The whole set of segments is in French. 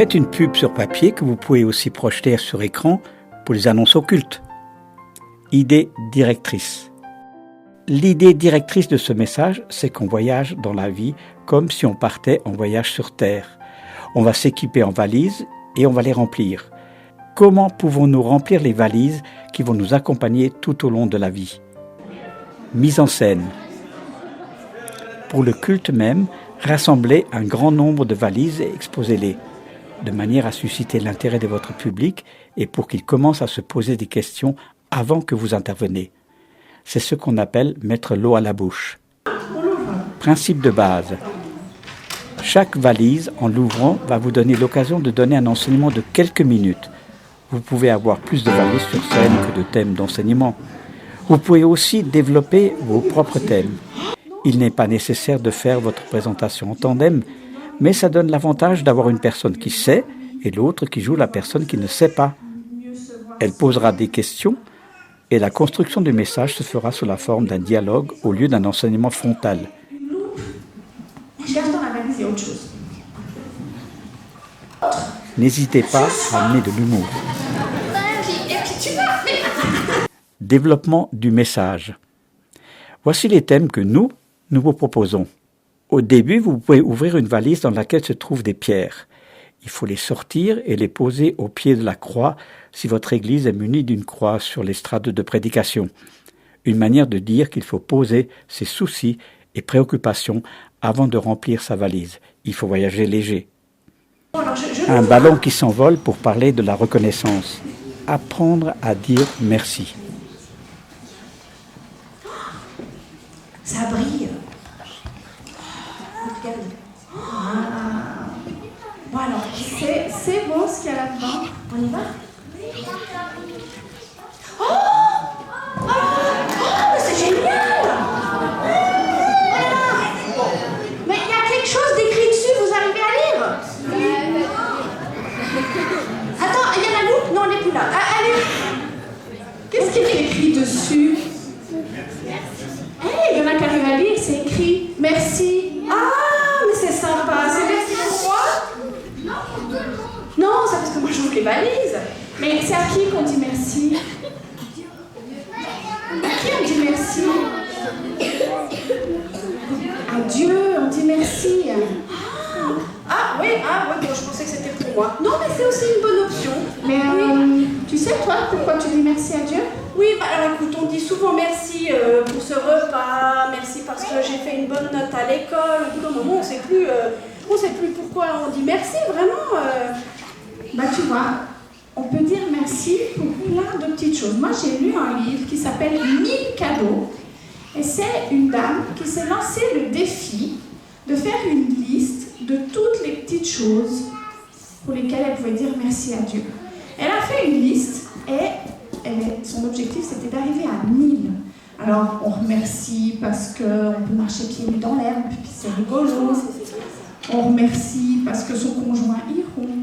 Faites une pub sur papier que vous pouvez aussi projeter sur écran pour les annonces occultes. Idée directrice. L'idée directrice de ce message, c'est qu'on voyage dans la vie comme si on partait en voyage sur Terre. On va s'équiper en valises et on va les remplir. Comment pouvons-nous remplir les valises qui vont nous accompagner tout au long de la vie ? Mise en scène. Pour le culte même, rassemblez un grand nombre de valises et exposez-les, de manière à susciter l'intérêt de votre public et pour qu'il commence à se poser des questions avant que vous interveniez. C'est ce qu'on appelle mettre l'eau à la bouche. Principe de base. Chaque valise, en l'ouvrant, va vous donner l'occasion de donner un enseignement de quelques minutes. Vous pouvez avoir plus de valises sur scène que de thèmes d'enseignement. Vous pouvez aussi développer vos propres thèmes. Il n'est pas nécessaire de faire votre présentation en tandem, mais ça donne l'avantage d'avoir une personne qui sait et l'autre qui joue la personne qui ne sait pas. Elle posera des questions et la construction du message se fera sous la forme d'un dialogue au lieu d'un enseignement frontal. N'hésitez pas à amener de l'humour. Développement du message. Voici les thèmes que nous vous proposons. Au début, vous pouvez ouvrir une valise dans laquelle se trouvent des pierres. Il faut les sortir et les poser au pied de la croix si votre église est munie d'une croix sur l'estrade de prédication. Une manière de dire qu'il faut poser ses soucis et préoccupations avant de remplir sa valise. Il faut voyager léger. Un ballon qui s'envole pour parler de la reconnaissance. Apprendre à dire merci. Ça brille. Regarde. Bon alors, c'est bon ce qu'il y a là-dedans. On y va ? Oh, mais c'est génial! Mais il y a quelque chose d'écrit dessus, vous arrivez à lire? Attends, il y en a où? Non, on n'est plus là. Allez! Qu'est-ce qui est écrit dessus? Il y en a qui arrivent à lire, c'est écrit « Merci ». Ah, mais c'est sympa. C'est merci pour moi? Non, c'est parce que moi j'ouvre les valises. Mais c'est à qui qu'on dit merci? À qui on dit merci? À Dieu, on dit merci. Ah oui, bon, je pensais que c'était pour moi. Non, mais c'est aussi une bonne option. Mais oui. Tu sais, toi, pourquoi tu dis merci à Dieu? Oui, alors écoute, on dit souvent merci pour ce repas, merci parce que j'ai fait une bonne note à l'école. Au bout d'un moment, on sait plus pourquoi on dit merci, vraiment. Tu vois, on peut dire merci pour plein de petites choses. Moi, j'ai lu un livre qui s'appelle 1000 cadeaux. Et c'est une dame qui s'est lancée le défi de faire une liste de toutes les petites choses pour lesquelles elle pouvait dire merci à Dieu. Elle a fait une liste et son objectif c'était d'arriver à 1000. Alors on remercie parce qu'on peut marcher pieds nus dans l'herbe, puis c'est rigolo. On remercie parce que son conjoint il ronfle.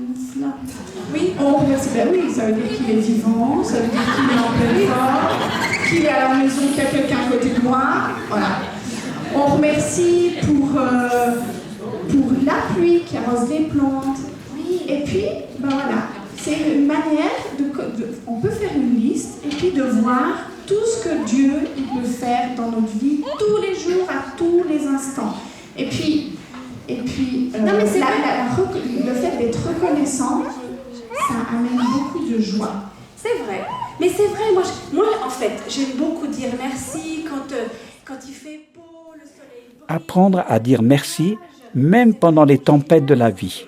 Oui, on remercie, oui, ça veut dire qu'il est vivant, ça veut dire qu'il est en pleine forme, qu'il est à la maison, qu'il y a quelqu'un à côté de moi. Voilà. On remercie pour la pluie qui arrose les plantes. Oui. Et puis, voilà, c'est une manière on peut faire une liste et puis de voir tout ce que Dieu il peut faire dans notre vie tous les jours, à tous les instants. Et puis non, mais le fait d'être reconnaissant, ça amène beaucoup de joie. C'est vrai. Mais c'est vrai, moi en fait, j'aime beaucoup dire merci quand il fait beau, le soleil brille. Apprendre à dire merci, même pendant les tempêtes de la vie.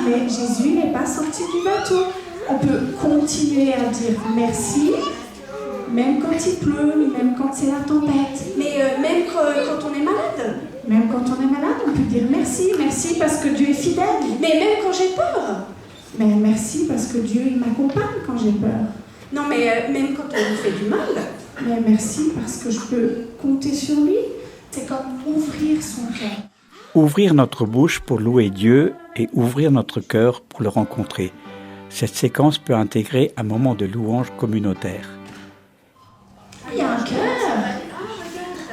Mais Jésus n'est pas sorti du bateau. On peut continuer à dire merci, même quand il pleut, même quand c'est la tempête. Mais même quand on est malade. Même quand on est malade, on peut dire merci, merci parce que Dieu est fidèle. Mais même quand j'ai peur. Mais merci parce que Dieu, il m'accompagne quand j'ai peur. Non, mais même quand on nous fait du mal. Mais merci parce que je peux compter sur lui. C'est comme ouvrir son cœur. Ouvrir notre bouche pour louer Dieu et ouvrir notre cœur pour le rencontrer. Cette séquence peut intégrer un moment de louange communautaire. Il y a un cœur.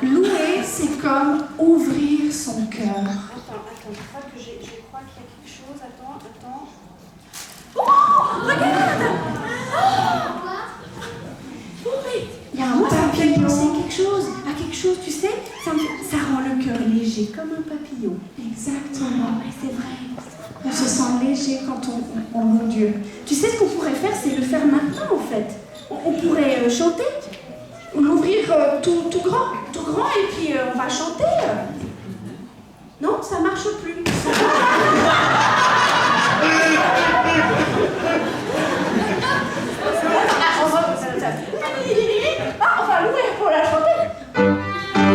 Louer, c'est comme ouvrir son cœur. Attends, je crois qu'il y a quelque chose. Attends. Oh, regarde! Il y a un papillon. C'est quelque chose, tu sais, ça rend le cœur léger, comme un papillon. Exactement. Ouais, c'est vrai. On se sent léger quand on loue Dieu. Tu sais, ce qu'on pourrait faire, c'est le faire maintenant, en fait. On pourrait chanter, Ou l'ouvrir tout grand. tout grand, et puis on va chanter. Non, ça marche plus. On va l'ouvrir pour la chanter.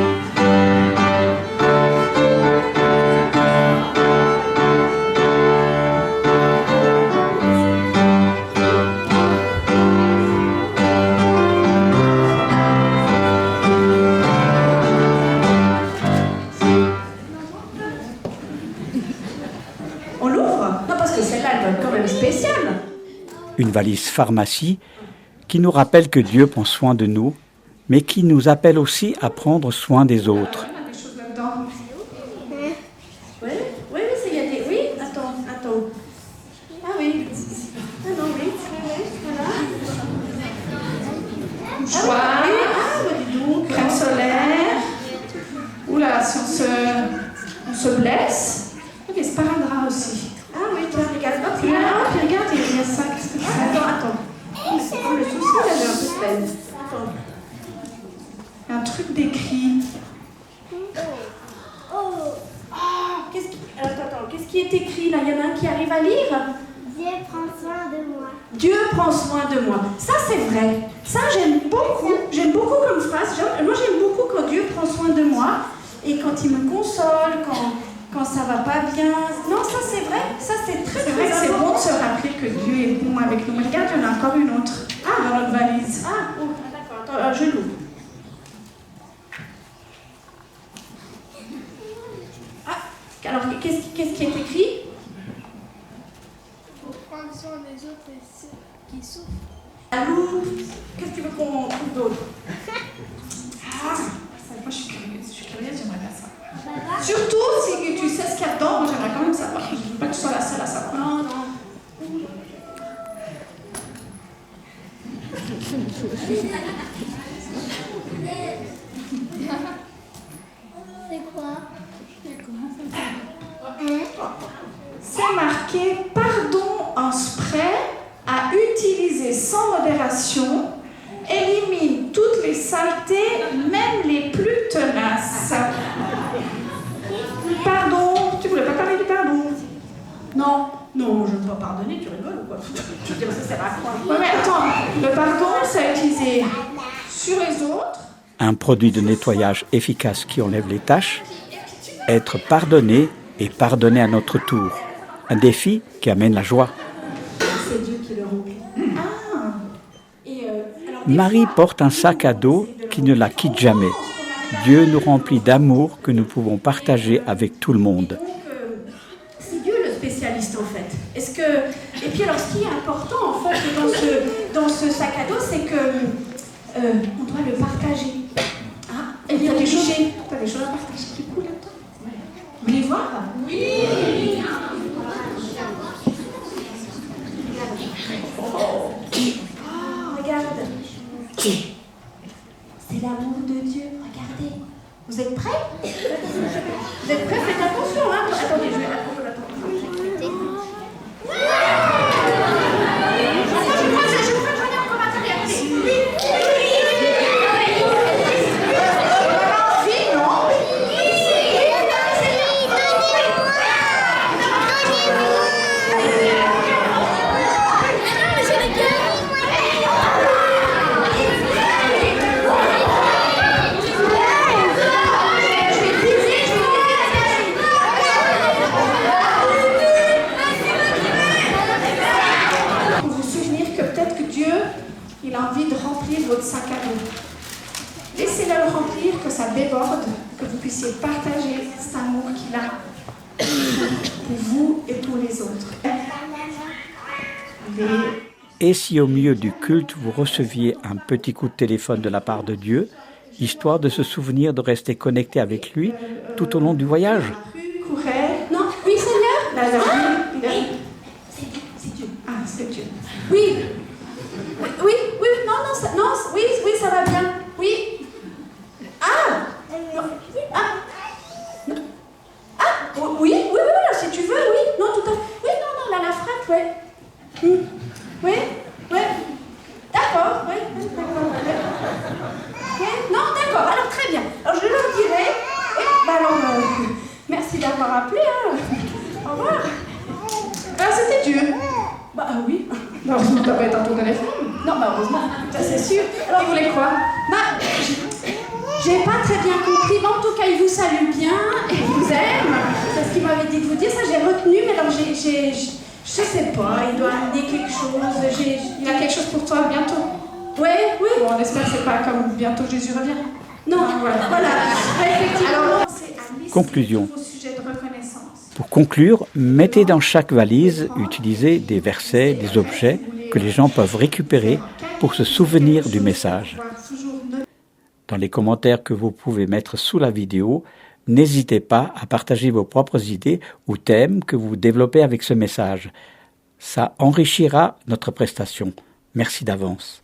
On l'ouvre? Non, parce que celle-là, elle doit être quand même spéciale. Une valise pharmacie qui nous rappelle que Dieu prend soin de nous, mais qui nous appelle aussi à prendre soin des autres. Il y a des choses là-dedans. Oui, il y a des... Oui, attends. Ah oui. Ah non, oui, voilà. Mouchoir. Ah, dis donc. Crème solaire. Oula, si on se blesse. Ok, c'est pas un drap aussi. Ah oui, tiens, regarde. Hop, Puis là. regarde, il y a ça. Qu'est-ce que c'est? Attends. Oh, le souci, là, j'ai un peu de peine. Attends. Un truc d'écrit. Qu'est-ce qui est écrit là? Il y en a un qui arrive à lire? Dieu prend soin de moi. Dieu prend soin de moi. Ça, c'est vrai. Ça, j'aime beaucoup. J'aime beaucoup comme phrase. Moi, j'aime beaucoup quand Dieu prend soin de moi et quand il me console, quand ça va pas bien. Non, ça, c'est vrai. Ça, c'est très, C'est vrai que très c'est bon important. de se rappeler que Dieu est bon avec nous. Mais regarde, il y en a encore une autre. Dans notre valise. Ah, oh, d'accord. Attends, je l'ouvre. Ah, alors, qu'est-ce qui est écrit? Pour prendre soin des autres et ceux qui souffrent. Allô? Qu'est-ce que tu veux qu'on trouve d'autre? Ah, moi, je suis curieuse, j'aimerais bien ça. Papa, Surtout si tu sais ce qu'il y a dedans, moi j'aimerais quand même savoir. Je ne veux pas que tu sois la seule à savoir. Non. c'est quoi? C'est marqué pardon en spray à utiliser sans modération, élimine toutes les saletés, même les plus tenaces. Pardon, tu voulais pas parler du pardon? Non, je ne veux pas pardonner, tu rigoles ou quoi? Je veux dire, ça sert à quoi? Ouais, mais attends, le pardon, c'est utilisé sur les autres. Un produit de nettoyage efficace qui enlève les taches. Être pardonné et pardonner à notre tour. Un défi qui amène la joie. C'est Dieu qui le remplit. Ah, Et alors, des Marie fois, porte un sac à dos qui ne la quitte jamais. Dieu nous remplit d'amour que nous pouvons partager avec tout le monde. donc, c'est Dieu le spécialiste en fait. Est-ce que... Et puis alors, ce qui est important en fait dans ce sac à dos, c'est que on doit le partager. Ah, et bien t'as des choses tricher. à partager qui coulent là-dedans. Vous voulez voir? Oh, regarde. C'est l'amour de Dieu. Regardez. Vous êtes prêts? Vous êtes prêts? Faites attention, hein? Attendez, je vais la prendre. Laissez-le le remplir, que ça déborde, que vous puissiez partager cet amour qu'il a pour vous et pour les autres. Et si au milieu du culte, vous receviez un petit coup de téléphone de la part de Dieu, histoire de se souvenir de rester connecté avec lui tout au long du voyage? Courait. Non, oui Seigneur. La c'est Dieu. Ah, c'est Dieu. Oui. Oui, oui, ça va bien. Oui. Ah. Non. Ah. Ah, oui, si tu veux, oui. Non, tout à fait. Oui, non, la frappe, ouais. Oui, oui. D'accord, oui, d'accord. Oui, non, d'accord, alors très bien. Alors je leur dirai. Merci d'avoir appelé, hein. Au revoir. Ah, c'était Dieu. Bah oui. Non, heureusement, t'as pas été à ton téléphone. Non, bah heureusement, ça c'est sûr. Alors, vous voulez quoi? Bah, j'ai pas très bien compris, mais en tout cas, il vous salue bien et vous aime. C'est ce qu'il m'avait dit de vous dire, ça j'ai retenu, mais alors je sais pas, il doit amener quelque chose. Il a quelque chose pour toi bientôt. Oui. Bon, on espère que c'est pas comme bientôt Jésus revient. Non, voilà. Alors, Conclusion. Sujet de reconnaissance. Pour conclure, mettez dans chaque valise, utilisez des versets, des objets que les gens peuvent récupérer pour se souvenir du message. Dans les commentaires que vous pouvez mettre sous la vidéo, n'hésitez pas à partager vos propres idées ou thèmes que vous développez avec ce message. Ça enrichira notre prestation. Merci d'avance.